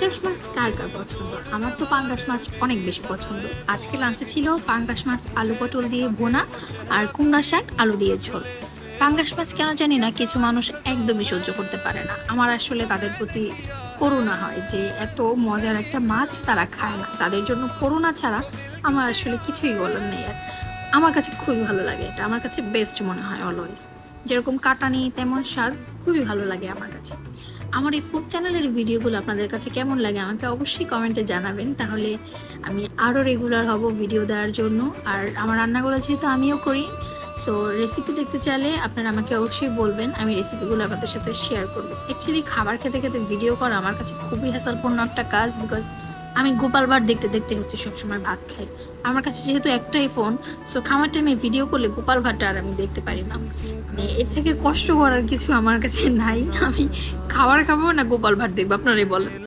পাঙ্গাস মাছ কার কার পছন্দ? আমার তো পাঙ্গাস মাছ অনেক বেশি পছন্দ। আজকে লাঞ্চে ছিল পাঙ্গাস মাছ আলু পটল দিয়ে ভুনা আর কুমড়া শাক আলু দিয়ে ঝোল। পাঙ্গাস মাছ কেন জানি না কিছু মানুষ একদমই সহ্য করতে পারে না। আমার আসলে তাদের প্রতি করুণা হয় যে এত মজার একটা মাছ তারা খায় না, তাদের জন্য করুণা ছাড়া আমার আসলে কিছুই বলার নেই। আর আমার কাছে খুবই ভালো লাগে, এটা আমার কাছে বেস্ট মনে হয় অলওয়েজ। যেরকম কাটানি তেমন স্বাদ, খুবই ভালো লাগে আমার কাছে। আমার এই ফুড চ্যানেলের ভিডিওগুলো আপনাদের কাছে কেমন লাগে আমাকে অবশ্যই কমেন্টে জানাবেন, তাহলে আমি আরও রেগুলার হব ভিডিও দেওয়ার জন্য। আর আমার রান্নাগুলো যেহেতু আমিও করি, সো রেসিপি দেখতে চাইলে আপনারা আমাকে অবশ্যই বলবেন, আমি রেসিপিগুলো আপনাদের সাথে শেয়ার করবো। অ্যাকচুয়ালি খাবার খেতে খেতে ভিডিও করা আমার কাছে খুবই হ্যাসালপূর্ণ একটা কাজ, বিকজ আমি গোপাল ভাট দেখতে দেখতে হচ্ছে সবসময় ভাত খাই। আমার কাছে যেহেতু একটাই ফোন, সো খাওয়ার টাইমে ভিডিও করলে গোপাল ভাটটা আর আমি দেখতে পারি না। মানে এর থেকে কষ্ট করার কিছু আমার কাছে নাই। আমি খাবার খাবো না গোপাল ভাট দেখবো, আপনারাই বলেন।